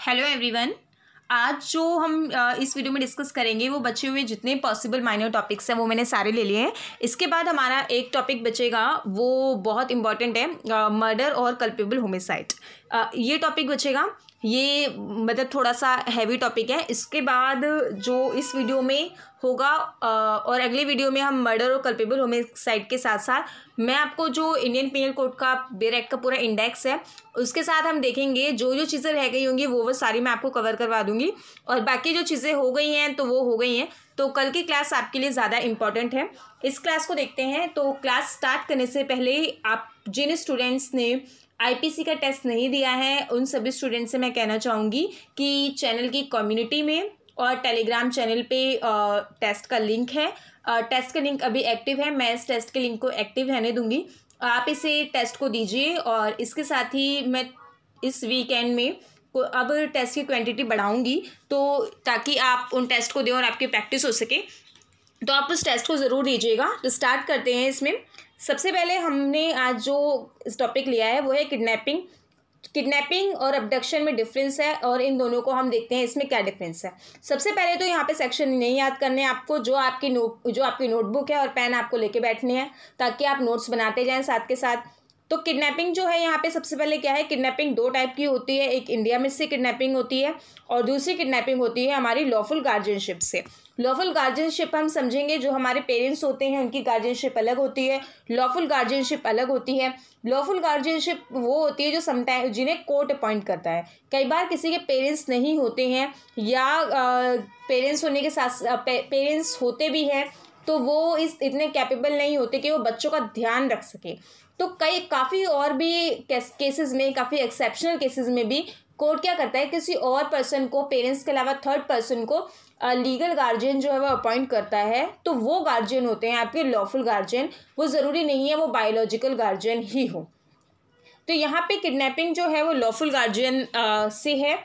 Hello everyone. आज जो हम इस वीडियो में डिस्कस करेंगे वो बचे हुए जितने पॉसिबल माइनर टॉपिक्स हैं वो मैंने सारे ले लिए हैं। इसके बाद हमारा एक टॉपिक बचेगा, वो बहुत इंपॉर्टेंट है, मर्डर और कल्पेबल होमिसाइड। ये टॉपिक बचेगा, ये मतलब थोड़ा सा हैवी टॉपिक है। इसके बाद जो इस वीडियो में होगा और अगले वीडियो में हम मर्डर और कल्पेबल होमिसाइड के साथ साथ मैं आपको जो इंडियन पीनल कोड का बेर एक्ट का पूरा इंडेक्स है उसके साथ हम देखेंगे। जो जो चीज़ें रह गई होंगी वो सारी मैं आपको कवर करवा दूंगी और बाकी जो चीज़ें हो गई हैं तो वो हो गई हैं। तो कल की क्लास आपके लिए ज़्यादा इंपॉर्टेंट है। इस क्लास को देखते हैं। तो क्लास स्टार्ट करने से पहले आप जिन स्टूडेंट्स ने आईपीसी का टेस्ट नहीं दिया है उन सभी स्टूडेंट्स से मैं कहना चाहूँगी कि चैनल की कम्युनिटी में और टेलीग्राम चैनल पे टेस्ट का लिंक है। टेस्ट का लिंक अभी एक्टिव है, मैं इस टेस्ट के लिंक को एक्टिव रहने दूंगी। आप इसे टेस्ट को दीजिए और इसके साथ ही मैं इस वीकेंड में अब टेस्ट की क्वांटिटी बढ़ाऊंगी तो ताकि आप उन टेस्ट को दें और आपकी प्रैक्टिस हो सके। तो आप उस टेस्ट को ज़रूर दीजिएगा। तो स्टार्ट करते हैं। इसमें सबसे पहले हमने आज जो इस टॉपिक लिया है वो है किडनैपिंग। किडनैपिंग और अबडक्शन में डिफरेंस है और इन दोनों को हम देखते हैं इसमें क्या डिफरेंस है। सबसे पहले तो यहाँ पे सेक्शन नहीं याद करने आपको, जो आपकी नोटबुक है और पेन आपको लेके बैठने हैं ताकि आप नोट्स बनाते जाएं साथ के साथ। तो किडनैपिंग जो है यहाँ पे सबसे पहले क्या है, किडनैपिंग दो टाइप की होती है। एक इंडिया में से किडनैपिंग होती है और दूसरी किडनैपिंग होती है हमारी लॉफुल गार्जियनशिप से। लॉफुल गार्जियनशिप हम समझेंगे, जो हमारे पेरेंट्स होते हैं उनकी गार्जियनशिप अलग होती है, लॉफुल गार्जियनशिप अलग होती है। लॉफुल गार्जियनशिप वो होती है जो समटाइम जिन्हें कोर्ट अपॉइंट करता है। कई बार किसी के पेरेंट्स नहीं होते हैं या पेरेंट्स होने के साथ पेरेंट्स होते भी हैं तो वो इतने कैपेबल नहीं होते कि वो बच्चों का ध्यान रख सके। तो काफ़ी और भी केसेस में, काफ़ी एक्सेप्शनल केसेस में भी कोर्ट क्या करता है, किसी और पर्सन को, पेरेंट्स के अलावा थर्ड पर्सन को लीगल गार्जियन जो है वो अपॉइंट करता है। तो वो गार्जियन होते हैं आपके लॉफुल गार्जियन। वो ज़रूरी नहीं है वो बायोलॉजिकल गार्जियन ही हो। तो यहाँ पे किडनैपिंग जो है वो लॉफुल गार्जियन से है।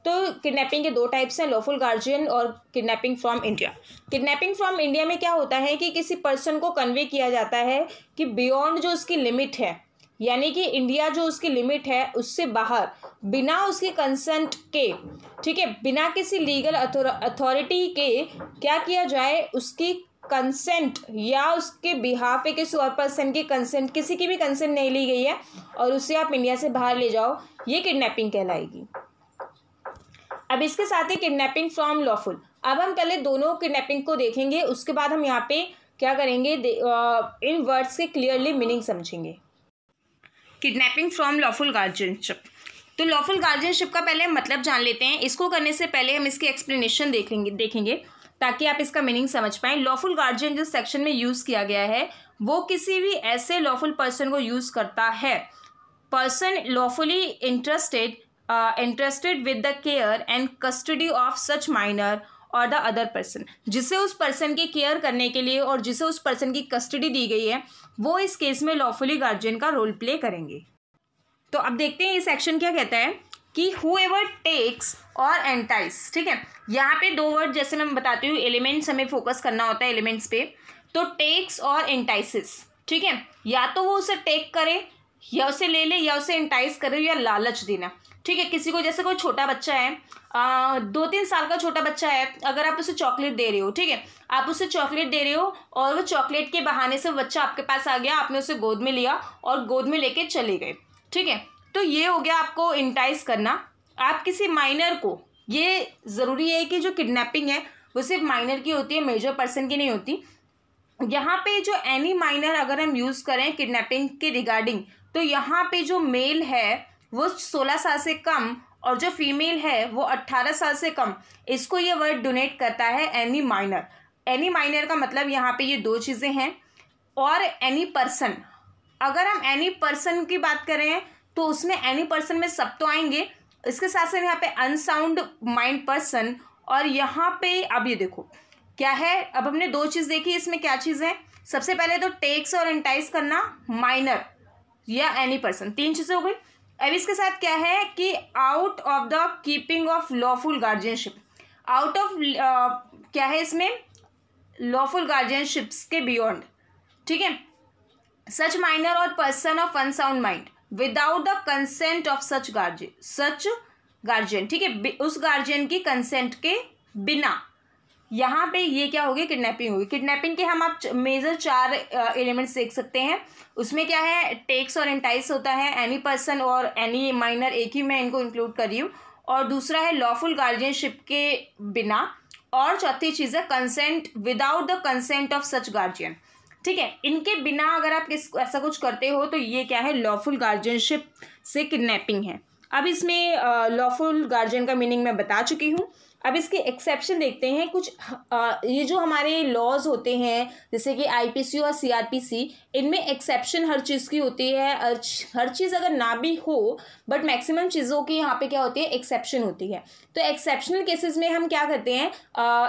तो किडनैपिंग के दो टाइप्स हैं, लॉफुल गार्जियन और kidnapping from India. Kidnapping from India में क्या होता है कि किसी पर्सन को कन्वे किया जाता है कि बियॉन्ड जो उसकी लिमिट है, यानी कि इंडिया जो उसकी लिमिट है उससे बाहर, बिना उसके कंसेंट के, ठीक है, बिना किसी लीगल अथॉरिटी के क्या किया जाए, उसकी कंसेंट या उसके बिहाफ पे किसी और पर्सन की कंसेंट, किसी की भी कंसेंट नहीं ली गई है और उसे आप इंडिया से बाहर ले जाओ, ये किडनैपिंग कहलाएगी। अब इसके साथ ही किडनैपिंग फ्रॉम लॉफुल। अब हम पहले दोनों किडनैपिंग को देखेंगे, उसके बाद हम यहाँ पे क्या करेंगे, इन वर्ड्स के क्लियरली मीनिंग समझेंगे। Kidnapping from lawful guardianship. तो लॉफुल गार्जियनशिप का पहले मतलब जान लेते हैं। इसको करने से पहले हम इसकी एक्सप्लेनेशन देखेंगे ताकि आप इसका मीनिंग समझ पाएं। लॉफुल गार्जियन जो सेक्शन में यूज़ किया गया है वो किसी भी ऐसे लॉफुल पर्सन को यूज़ करता है, person lawfully interested with the care and custody of such minor और द अदर पर्सन, जिसे उस पर्सन की केयर करने के लिए और जिसे उस पर्सन की कस्टडी दी गई है वो इस केस में लॉफुली गार्जियन का रोल प्ले करेंगे। तो अब देखते हैं ये सेक्शन क्या कहता है कि हुएवर टेक्स और एंटाइस। ठीक है, यहाँ पे दो वर्ड जैसे मैं बताती हूँ, एलिमेंट्स हमें फोकस करना होता है एलिमेंट्स पे। तो टेक्स और एंटाइसिस, ठीक है, या तो वो उसे टेक करे या उसे ले ले या उसे एंटाइस करे या लालच देना। ठीक है, किसी को, जैसे कोई छोटा बच्चा है, 2-3 साल का छोटा बच्चा है, अगर आप उसे चॉकलेट दे रहे हो, ठीक है, आप उसे चॉकलेट दे रहे हो और वो चॉकलेट के बहाने से बच्चा आपके पास आ गया, आपने उसे गोद में लिया और गोद में लेके चले गए। ठीक है, तो ये हो गया आपको इंटाइस करना। आप किसी माइनर को, ये ज़रूरी है कि जो किडनैपिंग है वो सिर्फ माइनर की होती है, मेजर पर्सन की नहीं होती। यहाँ पे जो एनी माइनर अगर हम यूज़ करें किडनैपिंग के रिगार्डिंग, तो यहाँ पे जो मेल है वो 16 साल से कम और जो फीमेल है वो 18 साल से कम, इसको ये वर्ड डोनेट करता है एनी माइनर। एनी माइनर का मतलब यहाँ पे ये दो चीज़ें हैं। और एनी पर्सन, अगर हम एनी पर्सन की बात करें तो उसमें एनी पर्सन में सब तो आएंगे, इसके साथ साथ यहाँ पे अनसाउंड माइंड पर्सन। और यहाँ पे अब ये देखो क्या है, अब हमने दो चीज़ देखी, इसमें क्या चीज़ है, सबसे पहले तो टेक्स और एंटाइस करना, माइनर या एनी पर्सन, 3 चीज़ें हो गई। अब इसके साथ क्या है कि out of the keeping of lawful guardianship, out of क्या है इसमें, लॉफुल गार्जियनशिप्स के बियॉन्ड। ठीक है, सच माइनर और person of unsound mind without the consent of such guardian, ठीक है, उस गार्जियन की कंसेंट के बिना, यहाँ पे ये क्या होगी, किडनैपिंग होगी। किडनैपिंग के हम आप मेजर 4 एलिमेंट्स देख सकते हैं। उसमें क्या है, टेक्स और एंटाइस होता है, एनी पर्सन और एनी माइनर, एक ही मैं इनको इंक्लूड कर रही हूँ। और दूसरा है लॉफुल गार्जियनशिप के बिना, और चौथी चीज़ है consent without the consent of such guardian, ठीक है। इनके बिना अगर आप ऐसा कुछ करते हो तो ये क्या है, लॉफुल गार्जियनशिप से किडनैपिंग है। अब इसमें लॉफुल गार्जियन का मीनिंग मैं बता चुकी हूँ। अब इसके एक्सेप्शन देखते हैं कुछ। ये जो हमारे लॉज होते हैं जैसे कि आईपीसी और सीआरपीसी, इनमें एक्सेप्शन हर चीज़ की होती है। हर चीज़ अगर ना भी हो बट मैक्सिमम चीज़ों की यहाँ पे क्या होती है, एक्सेप्शन होती है। तो एक्सेप्शनल केसेस में हम क्या करते हैं,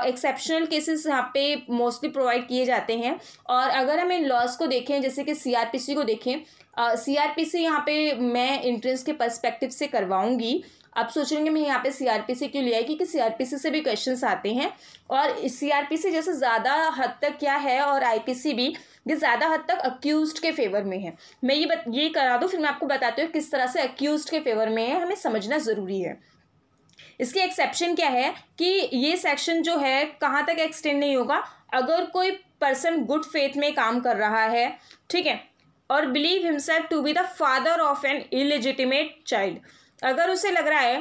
एक्सेप्शनल केसेस यहाँ पे मोस्टली प्रोवाइड किए जाते हैं। और अगर हम इन लॉज को देखें, जैसे कि सीआरपीसी को देखें, सीआरपीसी यहाँ पे मैं एंट्रेंस के पर्सपेक्टिव से करवाऊंगी। आप सोचेंगे मैं यहाँ पे सीआरपीसी क्यों लिया है, क्योंकि सीआरपीसी से भी क्वेश्चंस आते हैं। और सीआरपीसी जैसे ज़्यादा हद तक क्या है, और आईपीसी भी, ये ज़्यादा हद तक अक्यूज्ड के फेवर में है। मैं ये करा दूँ, फिर मैं आपको बताती हूँ किस तरह से अक्यूज्ड के फेवर में है, हमें समझना ज़रूरी है। इसके एक्सेप्शन क्या है कि ये सेक्शन जो है कहाँ तक एक्सटेंड नहीं होगा, अगर कोई पर्सन गुड फेथ में काम कर रहा है, ठीक है, और believe himself to be the father of an illegitimate child. अगर उसे लग रहा है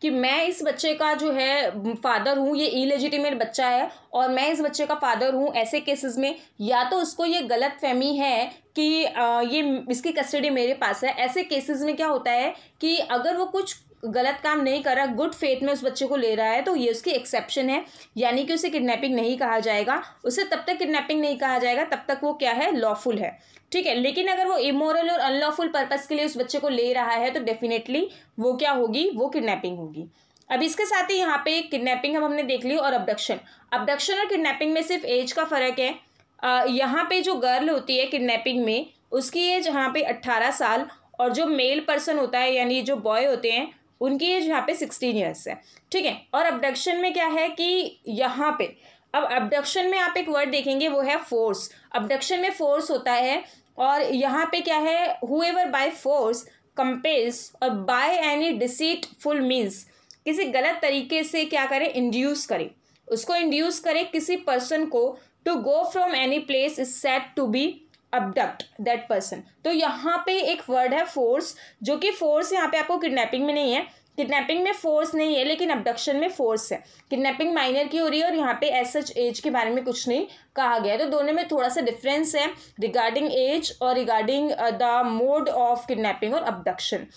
कि मैं इस बच्चे का जो है फादर हूँ, ये इलेजिटिमेट बच्चा है और मैं इस बच्चे का फादर हूँ, ऐसे केसेस में या तो उसको ये गलत फहमी है कि ये इसकी कस्टडी मेरे पास है। ऐसे केसेस में क्या होता है कि अगर वो कुछ गलत काम नहीं कर रहा, गुड फेथ में उस बच्चे को ले रहा है, तो ये उसकी एक्सेप्शन है, यानी कि उसे किडनैपिंग नहीं कहा जाएगा। उसे तब तक किडनैपिंग नहीं कहा जाएगा तब तक वो क्या है, लॉफुल है, ठीक है। लेकिन अगर वो इमोरल और अनलॉफुल पर्पस के लिए उस बच्चे को ले रहा है तो डेफिनेटली वो क्या होगी, वो किडनैपिंग होगी। अब इसके साथ ही यहाँ पे किडनैपिंग अब हमने देख ली, और अबडक्शन और किडनैपिंग में सिर्फ एज का फ़र्क है। यहाँ पे जो गर्ल होती है किडनैपिंग में, उसकी एज यहाँ पे 18 साल, और जो मेल पर्सन होता है यानी जो बॉय होते हैं उनकी एज यहाँ पे 16 ईयर्स है, ठीक है। और अबडक्शन में क्या है कि यहाँ पे, अब अबडक्शन में आप एक वर्ड देखेंगे वो है फोर्स। अबडक्शन में फोर्स होता है, और यहाँ पे क्या है, हुएवर बाय फोर्स कंपेल्स और बाय एनी डिसीटफुल मीन्स, किसी गलत तरीके से क्या करे, इंड्यूस करे, उसको इंड्यूस करे किसी पर्सन को to go from any place is said to be abduct that person. तो यहाँ पे एक वर्ड है फोर्स, जो कि फोर्स यहाँ पे आपको किडनैपिंग में नहीं है, किडनैपिंग में फोर्स नहीं है लेकिन अबडक्शन में फोर्स है। किडनैपिंग माइनर की हो रही है और यहाँ पे एज सच एज के बारे में कुछ नहीं कहा गया है। तो दोनों में थोड़ा सा डिफरेंस है रिगार्डिंग एज और regarding the mode of kidnapping और अबडक्शन,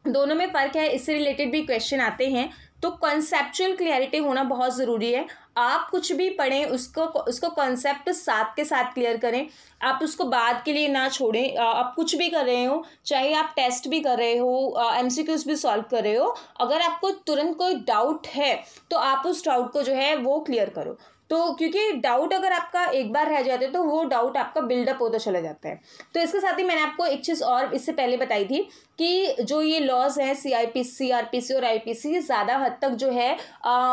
दोनों में फ़र्क है। इससे रिलेटेड भी क्वेश्चन आते हैं, तो कॉन्सेप्चुअल क्लियरिटी होना बहुत ज़रूरी है। आप कुछ भी पढ़ें उसको कॉन्सेप्ट साथ के साथ क्लियर करें, आप उसको बाद के लिए ना छोड़ें। आप कुछ भी कर रहे हो, चाहे आप टेस्ट भी कर रहे हो, एमसीक्यूज भी सॉल्व कर रहे हो, अगर आपको तुरंत कोई डाउट है तो आप उस डाउट को जो है वो क्लियर करो। तो क्योंकि डाउट अगर आपका एक बार रह जाते तो वो डाउट आपका बिल्डअप होता चला जाता है। तो इसके साथ ही मैंने आपको एक चीज़ और इससे पहले बताई थी कि जो ये लॉज हैं सीआरपीसी और आईपीसी, ये ज़्यादा हद तक जो है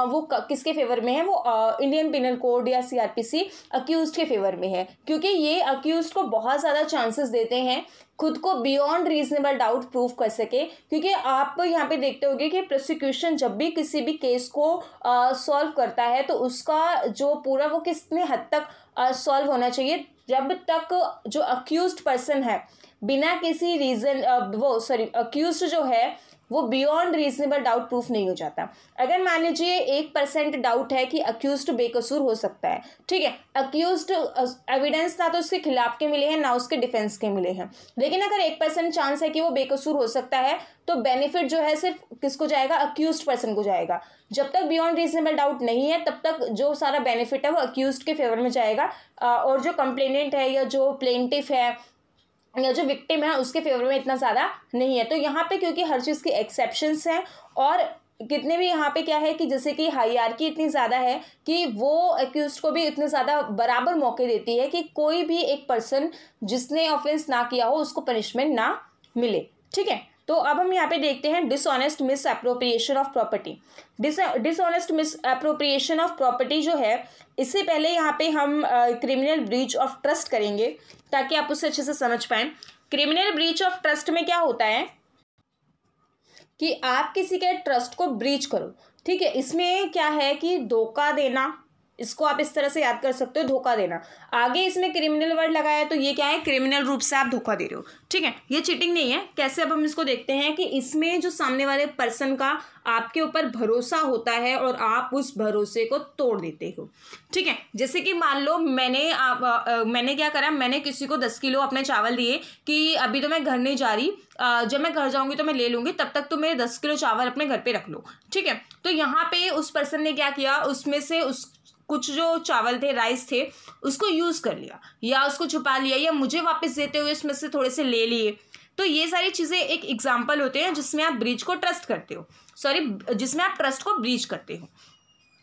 वो किसके फेवर में है, वो इंडियन पिनल कोड या सीआरपीसी अक्यूज्ड के फेवर में है, क्योंकि ये अक्यूज्ड को बहुत ज़्यादा चांसेस देते हैं खुद को बियॉन्ड रीजनेबल डाउट प्रूव कर सके। क्योंकि आप यहाँ पे देखते होंगे कि प्रोसिक्यूशन जब भी किसी भी केस को सॉल्व करता है तो उसका जो पूरा वो कितने हद तक सॉल्व होना चाहिए, जब तक जो अक्यूज्ड पर्सन है बिना किसी रीज़न अक्यूज्ड जो है वो बियॉन्ड रीजनेबल डाउट प्रूफ नहीं हो जाता। अगर मान लीजिए 1% डाउट है कि अक्यूज्ड बेकसूर हो सकता है, ठीक है, अक्यूज्ड एविडेंस ना तो उसके खिलाफ के मिले हैं ना उसके डिफेंस के मिले हैं, लेकिन अगर 1% चांस है कि वो बेकसूर हो सकता है तो बेनिफिट जो है सिर्फ किसको जाएगा, अक्यूज्ड पर्सन को जाएगा। जब तक बियॉन्ड रीजनेबल डाउट नहीं है तब तक जो सारा बेनिफिट है वो अक्यूज्ड के फेवर में जाएगा, और जो कंप्लेनेंट है या जो प्लेंटिफ है या जो विक्टिम है उसके फेवर में इतना ज़्यादा नहीं है। तो यहाँ पे क्योंकि हर चीज़ की एक्सेप्शंस हैं, और कितने भी यहाँ पे क्या है कि जैसे कि हायरार्की इतनी ज़्यादा है कि वो एक्यूज्ड को भी इतने ज़्यादा बराबर मौके देती है कि कोई भी एक पर्सन जिसने ऑफेंस ना किया हो उसको पनिशमेंट ना मिले, ठीक है। तो अब हम यहाँ पे देखते हैं dishonest miss appropriation of property. Dishonest miss appropriation of property जो है, इससे पहले यहाँ पे हम क्रिमिनल ब्रीच ऑफ ट्रस्ट करेंगे ताकि आप उससे अच्छे से समझ पाएं। क्रिमिनल ब्रीच ऑफ ट्रस्ट में क्या होता है कि आप किसी के ट्रस्ट को ब्रीच करो, ठीक है। इसमें क्या है कि धोखा देना, इसको आप इस तरह से याद कर सकते हो, धोखा देना। आगे इसमें क्रिमिनल वर्ड लगाया तो ये क्या है, क्रिमिनल रूप से आप धोखा दे रहे हो, ठीक है। ये चीटिंग नहीं है। कैसे, अब हम इसको देखते हैं कि इसमें जो सामने वाले पर्सन का आपके ऊपर भरोसा होता है और आप उस भरोसे को तोड़ देते हो, ठीक है। जैसे कि मान लो मैंने क्या करा, मैंने किसी को 10 किलो अपने चावल दिए कि अभी तो मैं घर नहीं जा रही, जब मैं घर जाऊंगी तो मैं ले लूंगी, तब तक तो मेरे 10 किलो चावल अपने घर पे रख लो, ठीक है। तो यहाँ पे उस पर्सन ने क्या किया, उसमें से कुछ जो चावल थे, राइस थे, उसको यूज़ कर लिया या उसको छुपा लिया या मुझे वापस देते हुए उसमें से थोड़े से ले लिए। तो ये सारी चीज़ें एक एग्जाम्पल होते हैं जिसमें आप ब्रीच को ट्रस्ट करते हो, जिसमें आप ट्रस्ट को ब्रीच करते हो।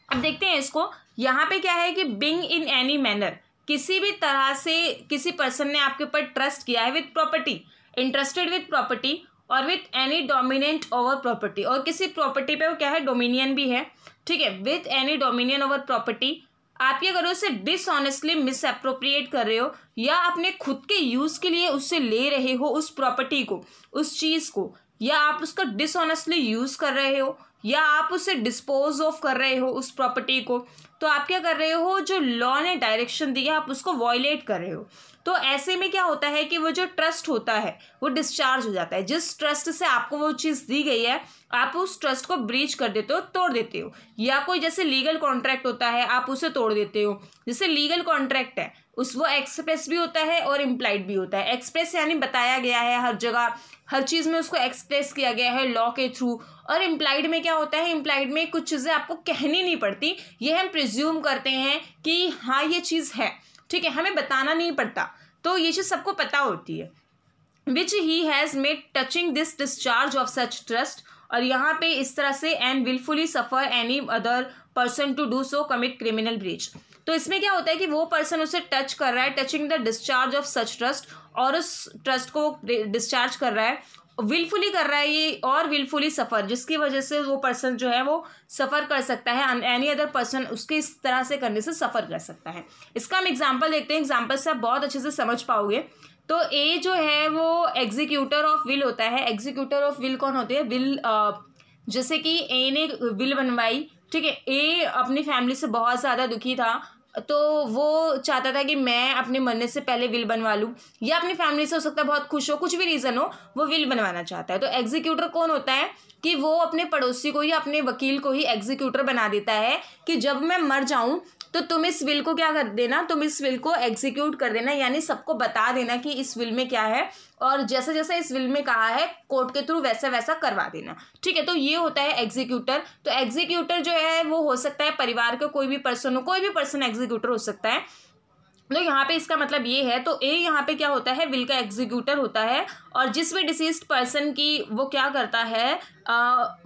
अब देखते हैं इसको। यहाँ पे क्या है कि बिंग इन एनी मैनर, किसी भी तरह से किसी पर्सन ने आपके ऊपर ट्रस्ट किया है with property, interested with property और with any dominant over property, और किसी प्रॉपर्टी पे वो क्या है, डोमिनियन भी है, ठीक है, with any dominion over property. आप क्या कर रहे हो, उसे डिसऑनेस्टली मिसअप्रोप्रिएट कर रहे हो या अपने खुद के यूज़ के लिए उससे ले रहे हो उस प्रॉपर्टी को, उस चीज़ को, या आप उसका डिसऑनेस्टली यूज़ कर रहे हो या आप उसे डिस्पोज ऑफ कर रहे हो उस प्रॉपर्टी को। तो आप क्या कर रहे हो, जो लॉ ने डायरेक्शन दी है आप उसको वॉयलेट कर रहे हो। तो ऐसे में क्या होता है कि वो जो ट्रस्ट होता है वो डिस्चार्ज हो जाता है। जिस ट्रस्ट से आपको वो चीज़ दी गई है आप उस ट्रस्ट को ब्रीच कर देते हो, तोड़ देते हो। या कोई जैसे लीगल कॉन्ट्रैक्ट होता है आप उसे तोड़ देते हो। जैसे लीगल कॉन्ट्रैक्ट है वो एक्सप्रेस भी होता है और इम्प्लाइड भी होता है। एक्सप्रेस यानी बताया गया है हर जगह, हर चीज़ में उसको एक्सप्रेस किया गया है लॉ के थ्रू। और इम्प्लाइड में क्या होता है, इम्प्लाइड में कुछ चीज़ें आपको कहनी नहीं पड़ती, ये हम प्रिज्यूम करते हैं कि हाँ ये चीज़ है, ठीक है, हमें बताना नहीं पड़ता, तो ये चीज़ सबको पता होती है। Which he has made touching this discharge of such trust, और यहाँ पे इस तरह से and wilfully suffer any other person to do so commit criminal breach. तो इसमें क्या होता है कि वो पर्सन उसे टच कर रहा है, touching the discharge of such trust, और उस ट्रस्ट को डिस्चार्ज कर रहा है, विलफुली कर रहा है ये, और विलफुली सफ़र, जिसकी वजह से वो पर्सन जो है वो सफ़र कर सकता है, एनी अदर पर्सन उसके इस तरह से करने से सफ़र कर सकता है। इसका हम एग्जाम्पल देखते हैं, एग्जाम्पल से आप बहुत अच्छे से समझ पाओगे। तो ए जो है वो एग्जीक्यूटर ऑफ विल होता है। एग्जीक्यूटर ऑफ विल कौन होते हैं, विल, जैसे कि ए ने विल बनवाई, ठीक है, ए अपनी फैमिली से बहुत ज़्यादा दुखी था, तो वो चाहता था कि मैं अपने मरने से पहले विल बनवा लूँ, या अपनी फैमिली से हो सकता है बहुत खुश हो, कुछ भी रीज़न हो, वो विल बनवाना चाहता है। तो एग्जीक्यूटर कौन होता है कि वो अपने पड़ोसी को या अपने वकील को ही एग्जीक्यूटर बना देता है कि जब मैं मर जाऊँ तो तुम इस विल को क्या कर देना, तुम इस विल को एग्जीक्यूट कर देना, यानी सबको बता देना कि इस विल में क्या है, और जैसा जैसा इस विल में कहा है कोर्ट के थ्रू वैसा वैसा करवा देना, ठीक है। तो ये होता है एग्जीक्यूटर। तो एग्जीक्यूटर जो है वो हो सकता है परिवार का कोई भी पर्सन हो, कोई भी पर्सन एग्जीक्यूटर हो सकता है। तो यहाँ पे इसका मतलब ये है, तो ए यहाँ पे क्या होता है, विल का एग्जीक्यूटर होता है, और जिस भी डिसीज्ड पर्सन की वो क्या करता है,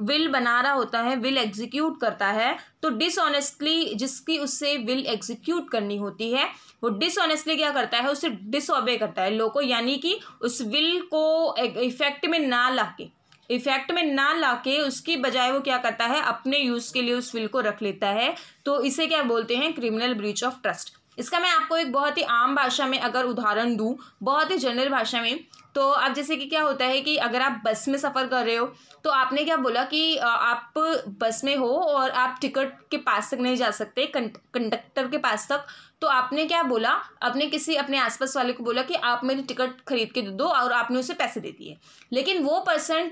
विल बना रहा होता है, विल एग्जीक्यूट करता है, तो डिसऑनेस्टली जिसकी उससे विल एग्जीक्यूट करनी होती है वो डिसऑनेस्टली क्या करता है, उसे डिसऑबे करता है लॉ को, यानी कि उस विल को इफेक्ट में ना लाके उसकी बजाय वो क्या करता है, अपने यूज़ के लिए उस विल को रख लेता है। तो इसे क्या बोलते हैं, क्रिमिनल ब्रीच ऑफ ट्रस्ट। इसका मैं आपको एक बहुत ही आम भाषा में अगर उदाहरण दूं, बहुत ही जनरल भाषा में, तो अब जैसे कि क्या होता है कि अगर आप बस में सफ़र कर रहे हो तो आपने क्या बोला कि आप बस में हो और आप टिकट के पास तक नहीं जा सकते, कंडक्टर के पास तक, तो आपने क्या बोला, अपने आसपास वाले को बोला कि आप मेरी टिकट खरीद के दे दो, और आपने उसे पैसे दे दिए। लेकिन वो पर्सन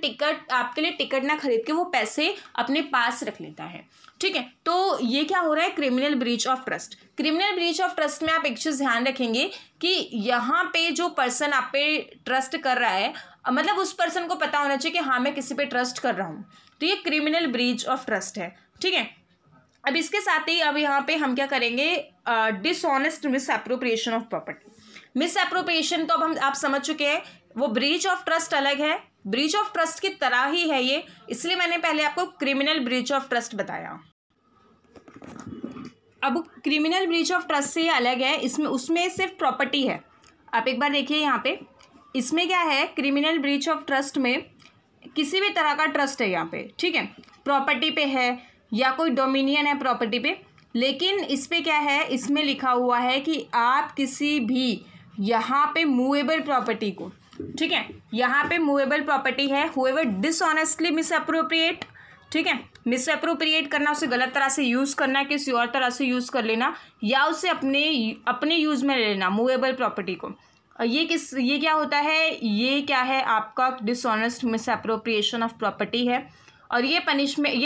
आपके लिए टिकट ना खरीद के वो पैसे अपने पास रख लेता है, ठीक है। तो ये क्या हो रहा है, criminal breach of trust. Criminal breach of trust में आप एक चीज़ ध्यान रखेंगे कि यहाँ पे जो पर्सन आप पे ट्रस्ट कर रहा है, मतलब उस पर्सन को पता होना चाहिए कि हाँ मैं किसी पे ट्रस्ट कर रहा हूँ, तो ये क्रिमिनल ब्रीच ऑफ ट्रस्ट है, ठीक है। अब इसके साथ ही अब यहाँ पे हम क्या करेंगे, dishonest misappropriation of property. Misappropriation तो अब आप समझ चुके हैं, वो ब्रीच ऑफ ट्रस्ट अलग है, ब्रीच ऑफ ट्रस्ट की तरह ही है ये, इसलिए मैंने पहले आपको क्रिमिनल ब्रीच ऑफ ट्रस्ट बताया। अब क्रिमिनल ब्रीच ऑफ ट्रस्ट से अलग है, उसमें सिर्फ प्रॉपर्टी है। आप एक बार देखिए यहाँ पे, इसमें क्या है, क्रिमिनल ब्रीच ऑफ ट्रस्ट में किसी भी तरह का ट्रस्ट है यहाँ पे, ठीक है, प्रॉपर्टी पे है या कोई डोमिनियन है प्रॉपर्टी पे, लेकिन इस पे क्या है, इसमें लिखा हुआ है कि आप किसी भी यहाँ पे मूवेबल प्रॉपर्टी को, ठीक है, यहाँ पे मूवेबल प्रॉपर्टी है हुएवर डिसऑनेस्टली मिसअप्रोप्रिएट, ठीक है, मिसअप्रोप्रिएट करना, उसे गलत तरह से यूज़ करना, किसी और तरह से यूज़ कर लेना या उसे अपने यूज़ में ले लेना मूवेबल प्रॉपर्टी को। ये क्या होता है, ये क्या है आपका डिसऑनेस्ट मिसअप्रोप्रिएशन ऑफ प्रॉपर्टी है और ये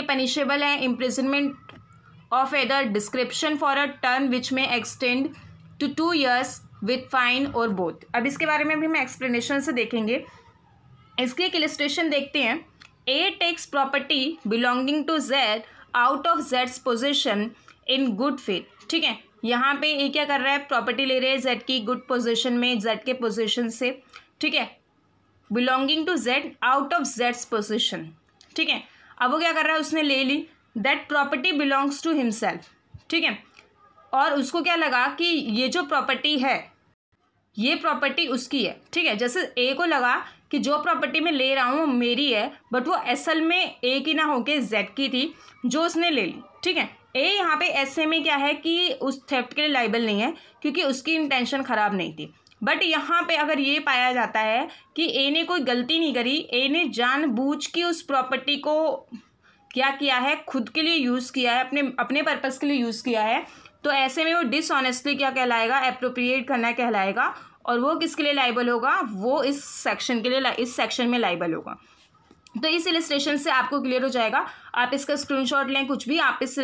पनिशेबल है imprisonment of either description for a term which may extend to 2 years with fine और बोथ। अब इसके बारे में भी हम एक्सप्लेनेशन से देखेंगे। इसकी एक इलस्ट्रेशन देखते हैं। A takes property belonging to Z out of जेड्स पोजिशन इन गुड फेथ, ठीक है, यहाँ पे ए क्या कर रहा है, प्रॉपर्टी ले रहे हैं जेड की गुड पोजिशन में, जेड के पोजिशन से, ठीक है, belonging to Z out of जेड्स पोजिशन, ठीक है। अब वो क्या कर रहा है, उसने ले ली, that property belongs to himself, ठीक है, और उसको क्या लगा कि ये जो प्रॉपर्टी है ये प्रॉपर्टी उसकी है, ठीक है। जैसे ए को लगा कि जो प्रॉपर्टी मैं ले रहा हूँ मेरी है, बट वो असल में ए की ना होके जेड की थी जो उसने ले ली, ठीक है। ए यहाँ पे ऐसे में क्या है कि उस थेफ्ट के लिए लाइबल नहीं है क्योंकि उसकी इंटेंशन ख़राब नहीं थी। बट यहाँ पे अगर ये पाया जाता है कि ए ने कोई गलती नहीं करी, ए ने जानबूझ के उस प्रॉपर्टी को क्या किया है, खुद के लिए यूज़ किया है, अपने पर्पज़ के लिए यूज़ किया है, तो ऐसे में वो डिसऑनेस्टली क्या कहलाएगा, एप्रोप्रिएट करना कहलाएगा। और वो किसके लिए लाइबल होगा, वो इस सेक्शन में लाइबल होगा। तो इस इलस्ट्रेशन से आपको क्लियर हो जाएगा। आप इसका स्क्रीनशॉट लें, कुछ भी, आप इस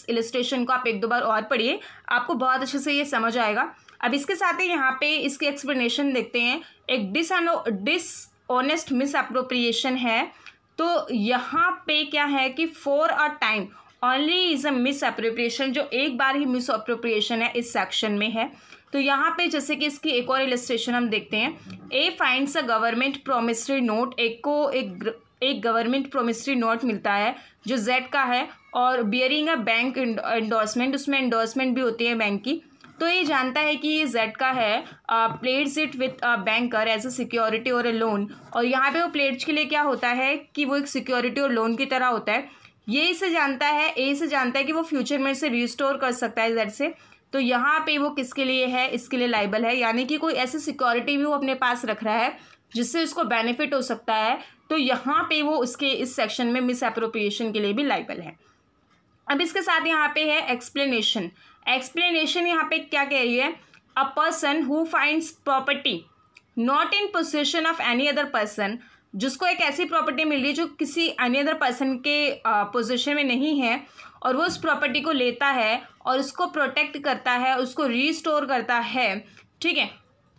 इलस्ट्रेशन को आप 1-2 बार और पढ़िए, आपको बहुत अच्छे से ये समझ आएगा। अब इसके साथ ही यहाँ पे इसकी एक्सप्लेनेशन देखते हैं। एक डिसऑनेस्ट मिसअप्रोप्रिएशन है, तो यहाँ पे क्या है कि for a time only is a misappropriation, जो एक बार ही मिसअप्रोप्रिएशन है इस सेक्शन में है। तो यहाँ पे जैसे कि इसकी एक और इलस्ट्रेशन हम देखते हैं। A finds a government promissory note, एक गवर्नमेंट प्रोमिसरी नोट मिलता है जो जेड का है और बियरिंग अ बैंक एंडोर्समेंट, उसमें एंडोर्समेंट भी होती है बैंक की। तो ये जानता है कि ये जेड का है, pledges it with a banker as a security और ए लोन, और यहाँ पे वो प्लेड्स के लिए क्या होता है कि वो एक सिक्योरिटी और लोन की तरह होता है। ये से जानता है, ए से जानता है कि वो फ्यूचर में इसे रिस्टोर कर सकता है जेड से। तो यहाँ पे वो किसके लिए है, इसके लिए लाइबल है, यानी कि कोई ऐसी सिक्योरिटी भी वो अपने पास रख रहा है जिससे उसको बेनिफिट हो सकता है। तो यहाँ पे वो उसके इस सेक्शन में मिसअप्रोप्रिएशन के लिए भी लाइबल है। अब इसके साथ यहाँ पे है एक्सप्लेनेशन। एक्सप्लेनेशन यहाँ पे क्या कह रही है, a person who finds property not in possession of any other person, जिसको एक ऐसी प्रॉपर्टी मिल रही है जो किसी अन्य अदर पर्सन के पोजीशन में नहीं है, और वो उस प्रॉपर्टी को लेता है और उसको प्रोटेक्ट करता है, उसको रीस्टोर करता है, ठीक है।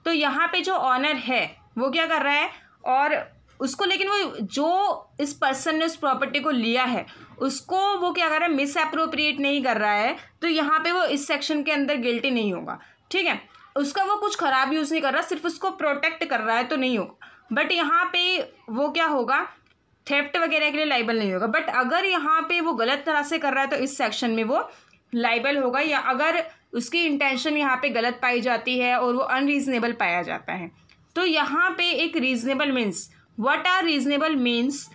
तो यहाँ पे जो ऑनर है वो क्या कर रहा है, और उसको, लेकिन वो जो इस पर्सन ने उस प्रॉपर्टी को लिया है उसको वो क्या कर रहा है, मिसअप्रोप्रिएट नहीं कर रहा है। तो यहाँ पे वो इस सेक्शन के अंदर गिल्टी नहीं होगा, ठीक है। उसका वो कुछ ख़राब यूज़ नहीं कर रहा, सिर्फ उसको प्रोटेक्ट कर रहा है, तो नहीं होगा। बट यहाँ पे वो क्या होगा, थेफ्ट वगैरह के लिए लाइबल नहीं होगा। बट अगर यहाँ पे वो गलत तरह से कर रहा है तो इस सेक्शन में वो लाइबल होगा, या अगर उसकी इंटेंशन यहाँ पे गलत पाई जाती है और वो अनरीजनेबल पाया जाता है। तो यहाँ पे एक reasonable means, what are reasonable means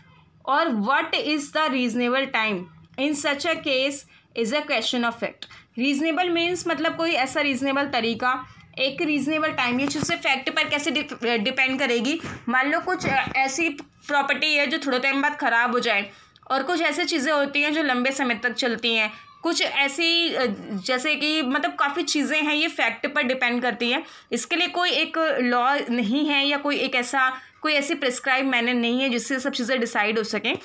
और what is the reasonable time in such a case is a question of fact. Reasonable means मतलब कोई ऐसा रीजनेबल तरीका, एक रीजनेबल टाइम, ये चीज़ फैक्ट पर कैसे डिपेंड करेगी। मान लो कुछ ऐसी प्रॉपर्टी है जो थोड़े टाइम बाद ख़राब हो जाए, और कुछ ऐसी चीज़ें होती हैं जो लंबे समय तक चलती हैं, कुछ ऐसी जैसे कि मतलब काफ़ी चीज़ें हैं, ये फैक्ट पर डिपेंड करती हैं। इसके लिए कोई एक लॉ नहीं है या कोई ऐसी प्रिस्क्राइब मैनर नहीं है जिससे सब चीज़ें डिसाइड हो सकें।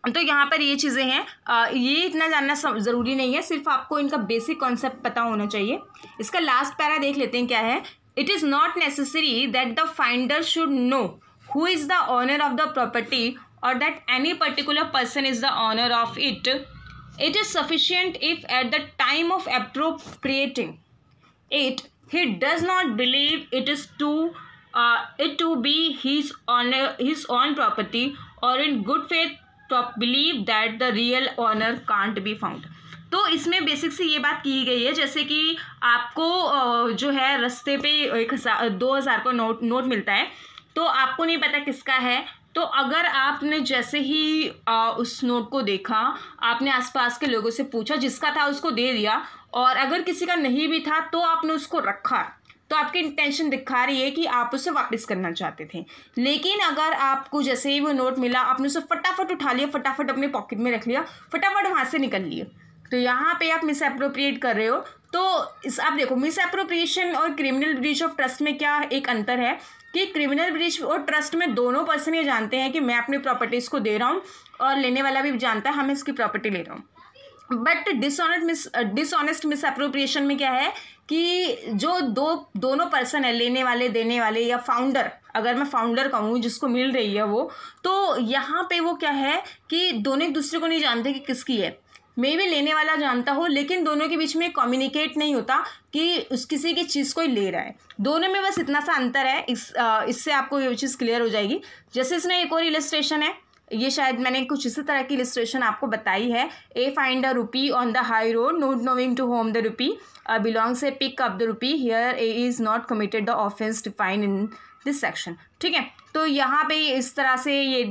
तो यहाँ पर ये चीज़ें हैं, ये इतना जानना ज़रूरी नहीं है, सिर्फ आपको इनका बेसिक कॉन्सेप्ट पता होना चाहिए। इसका लास्ट पैरा देख लेते हैं क्या है। It is not necessary that the finder should know who is the owner of the property और that any particular person is the owner of it. It is sufficient if at the time of appropriating it he does not believe it to be his own property, or in good faith believe that the real owner can't be found। तो इसमें basic से ये बात की गई है, जैसे कि आपको जो है रास्ते पे 2000 का नोट मिलता है, तो आपको नहीं पता किसका है। तो अगर आपने जैसे ही उस नोट को देखा, आपने आसपास के लोगों से पूछा, जिसका था उसको दे दिया, और अगर किसी का नहीं भी था तो आपने उसको रखा, तो आपकी इंटेंशन दिखा रही है कि आप उसे वापस करना चाहते थे। लेकिन अगर आपको जैसे ही वो नोट मिला, आपने उसे फटाफट उठा लिया, फटाफट अपने पॉकेट में रख लिया, फटाफट वहाँ से निकल लिए, तो यहाँ पे आप मिस अप्रोप्रिएट कर रहे हो। तो आप देखो, मिस अप्रोप्रिएशन और क्रिमिनल ब्रीच ऑफ ट्रस्ट में क्या एक अंतर है कि क्रिमिनल ब्रीच और ट्रस्ट में दोनों पर्सन ये जानते हैं कि मैं अपनी प्रॉपर्टीज़ को दे रहा हूँ और लेने वाला भी जानता है हमें इसकी प्रॉपर्टी ले रहा हूँ। बट डिसऑनेस्ट मिस अप्रोप्रिएशन में क्या है कि जो दोनों पर्सन है, लेने वाले देने वाले या फाउंडर, अगर मैं फाउंडर कहूँ जिसको मिल रही है वो, तो यहाँ पे वो क्या है कि दोनों एक दूसरे को नहीं जानते कि किसकी है। मे भी लेने वाला जानता हो, लेकिन दोनों के बीच में कम्युनिकेट नहीं होता कि उस किसी की चीज़ कोई ले रहा है। दोनों में बस इतना सा अंतर है। इससे आपको ये चीज़ क्लियर हो जाएगी। जैसे इसमें एक और इलस्ट्रेशन है, ये शायद मैंने कुछ इसी तरह की इलस्ट्रेशन आपको बताई है। A finds a rupee on the high road, not knowing to whom the rupee belongs A pick up the rupee, here A is not committed the offence defined in this section. ठीक है, तो यहाँ पे इस तरह से ये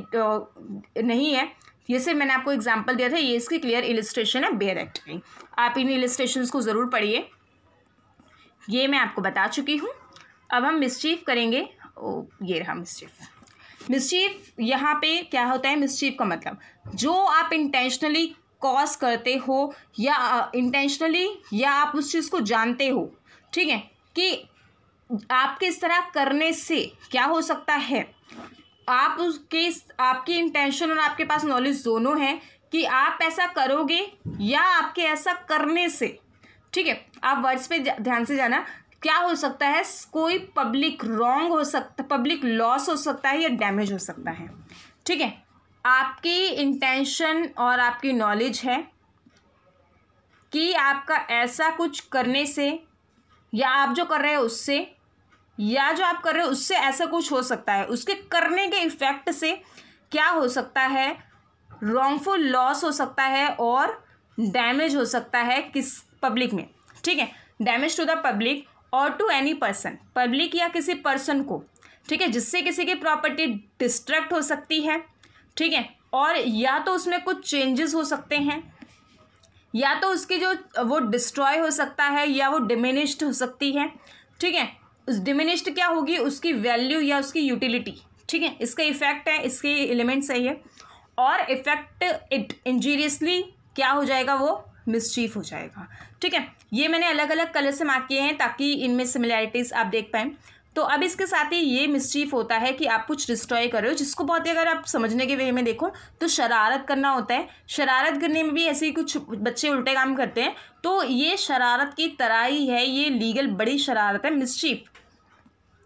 नहीं है। ये सिर्फ मैंने आपको एग्जांपल दिया था, ये इसकी क्लियर इलस्ट्रेशन है बेयर एक्ट की। आप इन इलस्ट्रेशंस को ज़रूर पढ़िए, ये मैं आपको बता चुकी हूँ। अब हम मिसचीफ करेंगे। ये रहा मिसचीफ। मिसचीफ यहाँ पे क्या होता है? मिसचीफ का मतलब जो आप इंटेंशनली कॉज करते हो या इंटेंशनली या आप उस चीज़ को जानते हो, ठीक है, कि आपके इस तरह करने से क्या हो सकता है। आपकी इंटेंशन और आपके पास नॉलेज दोनों है कि आप ऐसा करोगे या आपके ऐसा करने से, ठीक है, आप वर्ड्स पे ध्यान से जाना, क्या हो सकता है, कोई पब्लिक रॉन्ग हो सकता, पब्लिक लॉस हो सकता है या डैमेज हो सकता है। ठीक है, आपकी इंटेंशन और आपकी नॉलेज है कि आपका ऐसा कुछ करने से या आप जो कर रहे हो उससे या जो आप कर रहे हो उससे ऐसा कुछ हो सकता है, उसके करने के इफ़ेक्ट से क्या हो सकता है, रॉन्गफुल लॉस हो सकता है और डैमेज हो सकता है किस पब्लिक में। ठीक है, डैमेज टू द पब्लिक और टू एनी पर्सन, पब्लिक या किसी पर्सन को, ठीक है, जिससे किसी की प्रॉपर्टी डिस्ट्रैक्ट हो सकती है। ठीक है, और या तो उसमें कुछ चेंजेस हो सकते हैं या तो उसकी जो वो डिस्ट्रॉय हो सकता है या वो डिमिनिश्ड हो सकती है। ठीक है, उस डिमिनिश्ड क्या होगी, उसकी वैल्यू या उसकी यूटिलिटी। ठीक है, इसका इफेक्ट है, इसके एलिमेंट सही है, और इफेक्ट इट इंजीरियसली क्या हो जाएगा, वो मिसचीफ हो जाएगा। ठीक है, ये मैंने अलग अलग कलर से मार्क किए हैं ताकि इनमें सिमिलैरिटीज़ आप देख पाएँ। तो अब इसके साथ ही ये मिसचीफ होता है कि आप कुछ डिस्ट्रॉय कर रहे हो, जिसको बहुत ही अगर आप समझने के वे में देखो तो शरारत करना होता है। शरारत करने में भी ऐसे ही कुछ बच्चे उल्टे काम करते हैं, तो ये शरारत की तरह ही है, ये लीगल बड़ी शरारत है, मिसचीफ।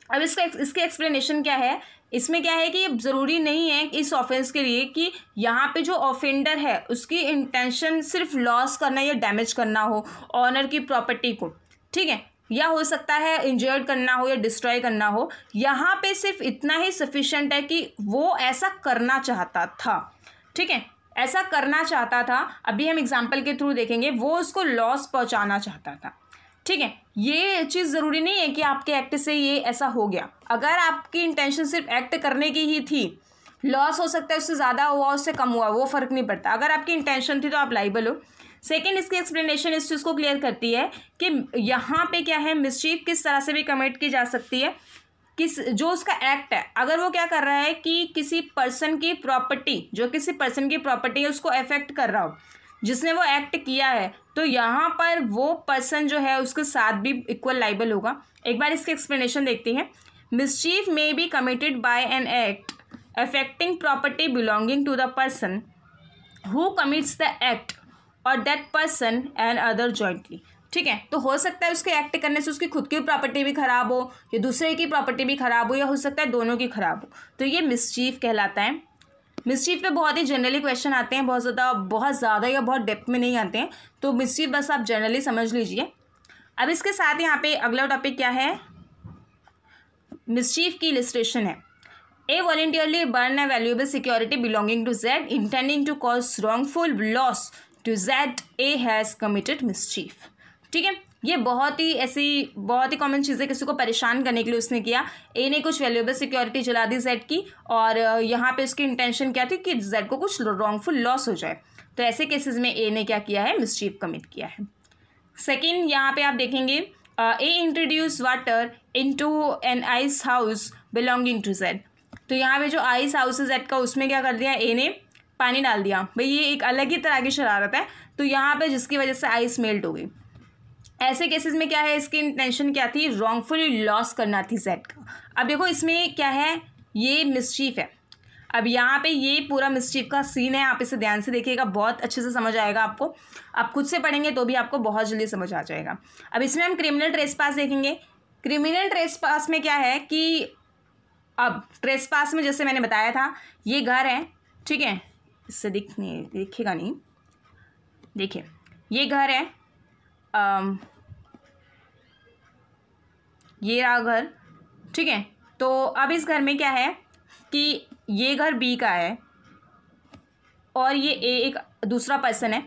अब इसके एक्सप्लेनेशन क्या है, इसमें क्या है कि ज़रूरी नहीं है इस ऑफेंस के लिए कि यहाँ पे जो ऑफेंडर है उसकी इंटेंशन सिर्फ लॉस करना या डैमेज करना हो ऑनर की प्रॉपर्टी को। ठीक है, या हो सकता है इंजर्ड करना हो या डिस्ट्रॉय करना हो। यहाँ पे सिर्फ इतना ही सफिशेंट है कि वो ऐसा करना चाहता था। ठीक है, ऐसा करना चाहता था, अभी हम एग्जाम्पल के थ्रू देखेंगे, वो उसको लॉस पहुँचाना चाहता था। ठीक है, ये चीज़ ज़रूरी नहीं है कि आपके एक्ट से ये ऐसा हो गया। अगर आपकी इंटेंशन सिर्फ एक्ट करने की ही थी, लॉस हो सकता है उससे ज़्यादा हुआ उससे कम हुआ, वो फ़र्क नहीं पड़ता। अगर आपकी इंटेंशन थी तो आप लाइबल हो। सेकेंड, इसकी एक्सप्लेनेशन इस चीज़ को क्लियर करती है कि यहाँ पे क्या है, मिसचीफ किस तरह से भी कमिट की जा सकती है। जो उसका एक्ट है, अगर वो क्या कर रहा है कि किसी पर्सन की प्रॉपर्टी, जो किसी पर्सन की प्रॉपर्टी है उसको अफेक्ट कर रहा हो, जिसने वो एक्ट किया है, तो यहाँ पर वो पर्सन जो है उसके साथ भी इक्वल लाइबल होगा। एक बार इसकी एक्सप्लेनेशन देखते हैं। Mischief may be committed by an act affecting property belonging to the person who commits the act और that person and other jointly. ठीक है, तो हो सकता है उसके एक्ट करने से उसकी खुद की प्रॉपर्टी भी ख़राब हो या दूसरे की प्रॉपर्टी भी ख़राब हो या हो सकता है दोनों की ख़राब हो, तो ये मिसचीफ कहलाता है। मिसचीफ पे बहुत ही जनरली क्वेश्चन आते हैं, बहुत ज़्यादा या बहुत डेप्थ में नहीं आते हैं, तो मिसचीफ बस आप जनरली समझ लीजिए। अब इसके साथ यहाँ पे अगला टॉपिक क्या है, मिसचीफ की इलस्ट्रेशन है। A voluntarily burn a valuable security belonging to Z intending to cause wrongful loss to Z, A has committed mischief. ठीक है, ये बहुत ही कॉमन चीज़ें किसी को परेशान करने के लिए उसने किया। ए ने कुछ वैल्यूएबल सिक्योरिटी जला दी जेड की, और यहाँ पे उसकी इंटेंशन क्या थी कि जेड को कुछ रॉन्गफुल लॉस हो जाए। तो ऐसे केसेस में ए ने क्या किया है, मिसचीफ कमिट किया है। सेकेंड, यहाँ पे आप देखेंगे a introduce water into an ice house belonging to Z. तो यहाँ पे जो आइस हाउस है जेड का, उसमें क्या कर दिया, ए ने पानी डाल दिया। भाई ये एक अलग ही तरह की शरारत है। तो यहाँ पे जिसकी वजह से आइस मेल्ट हो गई। ऐसे केसेस में क्या है, इसकी इंटेंशन क्या थी, रॉन्गफुली लॉस करना थी जेड का। अब देखो इसमें क्या है, ये मिसचीफ है। अब यहाँ पे ये पूरा मिसचीफ का सीन है, आप इसे ध्यान से देखिएगा, बहुत अच्छे से समझ आएगा आपको। आप खुद से पढ़ेंगे तो भी आपको बहुत जल्दी समझ आ जाएगा। अब इसमें हम क्रिमिनल ट्रेसपास देखेंगे। क्रिमिनल ट्रेसपास में क्या है कि अब ट्रेसपास में जैसे मैंने बताया था, ये घर है, ठीक है, इससे दिखेगा नहीं, देखिए ये घर है, ये रहा घर, ठीक है। तो अब इस घर में क्या है कि ये घर बी का है और ये ए एक दूसरा पर्सन है।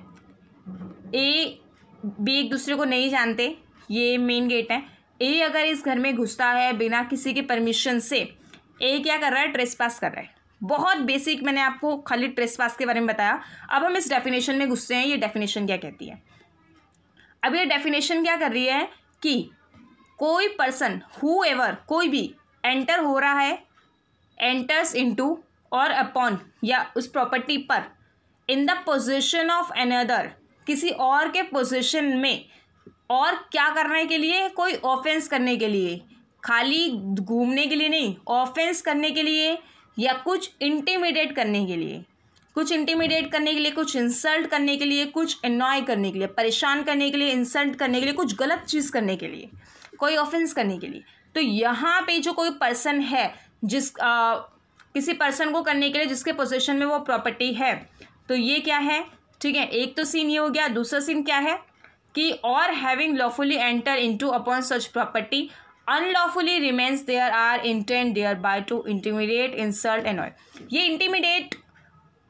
ए बी एक दूसरे को नहीं जानते, ये मेन गेट है। ए अगर इस घर में घुसता है बिना किसी के परमिशन से, ए क्या कर रहा है, ट्रेसपास कर रहा है। बहुत बेसिक मैंने आपको खाली ट्रेसपास के बारे में बताया। अब हम इस डेफिनेशन में घुसते हैं, ये डेफिनेशन क्या कहती है। अब ये डेफिनेशन क्या कर रही है कि कोई पर्सन हु एवर, कोई भी एंटर हो रहा है, एंटर्स इनटू और अपॉन या उस प्रॉपर्टी पर, in the position of another, किसी और के पोजीशन में, और क्या करने के लिए, कोई ऑफेंस करने के लिए, खाली घूमने के लिए नहीं, ऑफेंस करने के लिए या कुछ इंटिमिडेट करने के लिए, कुछ इंटिमिडेट करने के लिए, कुछ इंसल्ट करने के लिए, कुछ अनॉय करने के लिए, परेशान करने के लिए, इंसल्ट करने के लिए, कुछ गलत चीज़ करने के लिए, कोई ऑफेंस करने के लिए। तो यहाँ पे जो कोई पर्सन है जिस किसी पर्सन को करने के लिए जिसके पोजीशन में वो प्रॉपर्टी है, तो ये क्या है, ठीक है। एक तो सीन ये हो गया। दूसरा सीन क्या है कि और having lawfully enter into upon such property unlawfully remains there or intent thereby to intimidate, insult, annoy. ये इंटिमिडेट,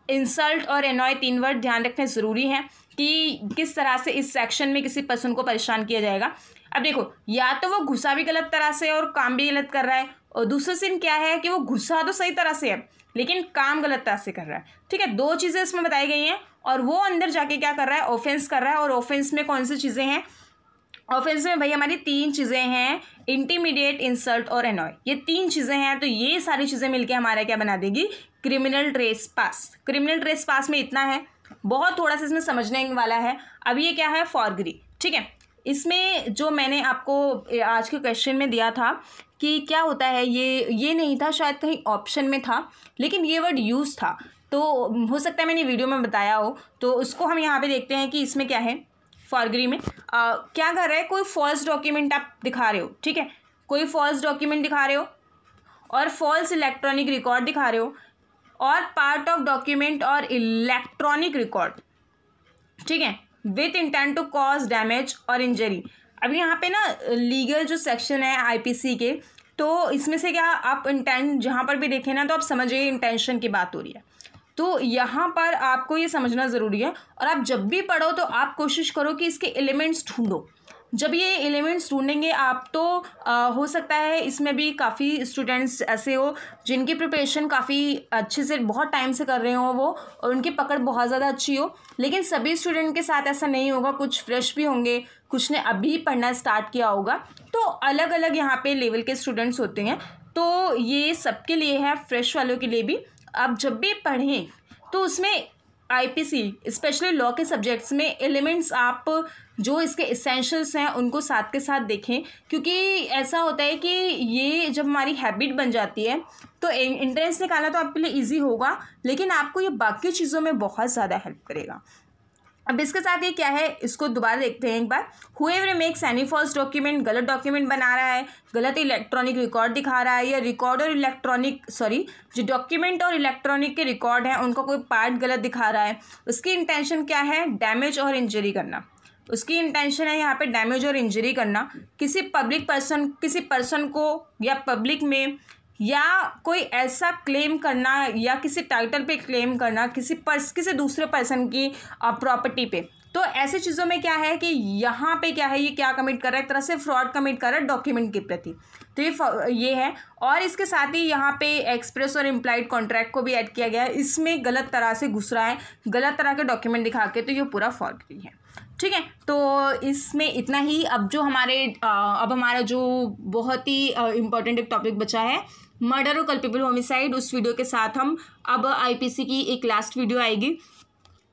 इंसल्ट और एनॉय तीन वर्ड ध्यान रखने ज़रूरी हैं कि किस तरह से इस सेक्शन में किसी पर्सन को परेशान किया जाएगा। अब देखो, या तो वो घुसा भी गलत तरह से और काम भी गलत कर रहा है, और दूसरा सीन क्या है कि वो घुसा तो सही तरह से है लेकिन काम गलत तरह से कर रहा है, ठीक है। दो चीज़ें इसमें बताई गई हैं और वो अंदर जाके क्या कर रहा है, ऑफेंस कर रहा है। और ऑफेंस में कौन सी चीज़ें हैं, ऑफेंस में भाई हमारी तीन चीज़ें हैं, इंटिमिडेट, इंसल्ट और एनॉय। ये तीन चीज़ें हैं। तो ये सारी चीज़ें मिलके हमारा क्या बना देगी, क्रिमिनल ट्रेसपास। क्रिमिनल ट्रेसपास में इतना है, बहुत थोड़ा सा इसमें समझने वाला है। अब ये क्या है, फॉरगरी, ठीक है। इसमें जो मैंने आपको आज के क्वेश्चन में दिया था कि क्या होता है, ये नहीं था, शायद कहीं ऑप्शन में था, लेकिन ये वर्ड यूज़ था, तो हो सकता है मैंने वीडियो में बताया हो। तो उसको हम यहाँ पे देखते हैं कि इसमें क्या है। फॉरगरी में क्या कर रहे हैं, कोई फॉल्स डॉक्यूमेंट आप दिखा रहे हो, ठीक है, कोई फॉल्स डॉक्यूमेंट दिखा रहे हो और फॉल्स इलेक्ट्रॉनिक रिकॉर्ड दिखा रहे हो और पार्ट ऑफ डॉक्यूमेंट और इलेक्ट्रॉनिक रिकॉर्ड, ठीक है, with intent to cause damage और इंजरी। अब यहाँ पे ना लीगल जो सेक्शन है आईपीसी के, तो इसमें से क्या आप इंटेंट जहाँ पर भी देखें ना तो आप समझिए इंटेंशन की बात हो रही है। तो यहाँ पर आपको ये समझना ज़रूरी है। और आप जब भी पढ़ो तो आप कोशिश करो कि इसके एलिमेंट्स ढूंढो। जब ये एलिमेंट्स ढूंढेंगे आप तो हो सकता है इसमें भी काफ़ी स्टूडेंट्स ऐसे हो जिनकी प्रिपरेशन काफ़ी अच्छे से बहुत टाइम से कर रहे हो वो, और उनकी पकड़ बहुत ज़्यादा अच्छी हो। लेकिन सभी स्टूडेंट के साथ ऐसा नहीं होगा, कुछ फ्रेश भी होंगे, कुछ ने अभी पढ़ना स्टार्ट किया होगा। तो अलग अलग यहाँ पे लेवल के स्टूडेंट्स होते हैं, तो ये सबके लिए है, फ्रेश वालों के लिए भी। आप जब भी पढ़ें तो उसमें आईपीसी स्पेशली लॉ के सब्जेक्ट्स में एलिमेंट्स आप जो इसके एसेंशियल्स हैं उनको साथ के साथ देखें, क्योंकि ऐसा होता है कि ये जब हमारी हैबिट बन जाती है तो एंट्रेंस निकालना तो आपके लिए इजी होगा, लेकिन आपको ये बाकी चीज़ों में बहुत ज़्यादा हेल्प करेगा। अब इसके साथ ये क्या है, इसको दोबारा देखते हैं एक बार। Whoever makes any false document, गलत डॉक्यूमेंट बना रहा है, गलत इलेक्ट्रॉनिक रिकॉर्ड दिखा रहा है, या रिकॉर्ड और इलेक्ट्रॉनिक जो डॉक्यूमेंट और इलेक्ट्रॉनिक के रिकॉर्ड हैं उनका कोई पार्ट गलत दिखा रहा है, उसकी इंटेंशन क्या है, डैमेज और इंजरी करना। उसकी इंटेंशन है यहाँ पे डैमेज और इंजरी करना, किसी पब्लिक पर्सन, किसी पर्सन को या पब्लिक में, या कोई ऐसा क्लेम करना या किसी टाइटल पे क्लेम करना किसी दूसरे पर्सन की प्रॉपर्टी पे। तो ऐसे चीज़ों में क्या है कि यहाँ पे क्या है, ये क्या कमिट कर रहा है, एक तरह से फ्रॉड कमिट कर रहा है डॉक्यूमेंट के प्रति। तो ये है। और इसके साथ ही यहाँ पे एक्सप्रेस और इम्प्लाइड कॉन्ट्रैक्ट को भी ऐड किया गया है। इसमें गलत तरह से घुस रहा है, गलत तरह के डॉक्यूमेंट दिखा के, तो ये पूरा फॉर्जरी है। ठीक है, तो इसमें इतना ही। अब हमारा जो बहुत ही इम्पोर्टेंट एक टॉपिक बचा है, मर्डर और कल्पेबल होमिसाइड, उस वीडियो के साथ हम अब आईपीसी की एक लास्ट वीडियो आएगी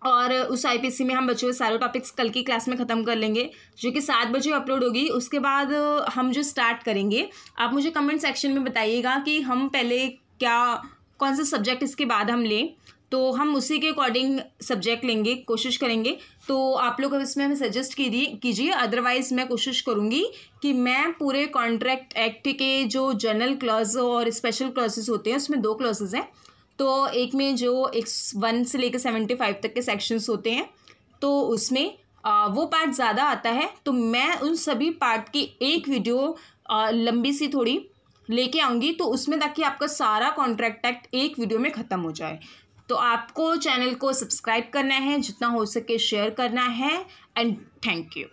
और उस आईपीसी में हम बच्चों के सारे टॉपिक्स कल की क्लास में ख़त्म कर लेंगे, जो कि 7 बजे अपलोड होगी। उसके बाद हम जो स्टार्ट करेंगे, आप मुझे कमेंट सेक्शन में बताइएगा कि हम पहले कौन सा सब्जेक्ट इसके बाद हम लें, तो हम उसी के अकॉर्डिंग सब्जेक्ट लेंगे, कोशिश करेंगे। तो आप लोग अब इसमें हमें सजेस्ट कीजिए। अदरवाइज़ मैं कोशिश करूँगी कि मैं पूरे कॉन्ट्रैक्ट एक्ट के जो जनरल क्लॉज और स्पेशल क्लॉजेस होते हैं, उसमें 2 क्लॉजेस हैं। तो एक में जो 1 से लेकर 75 तक के सेक्शंस होते हैं, तो उसमें वो पार्ट ज़्यादा आता है। तो मैं उन सभी पार्ट की एक वीडियो लंबी सी थोड़ी लेके आऊँगी, तो उसमें ताकि आपका सारा कॉन्ट्रैक्ट एक्ट एक वीडियो में ख़त्म हो जाए। तो आपको चैनल को सब्सक्राइब करना है, जितना हो सके शेयर करना है। And thank you.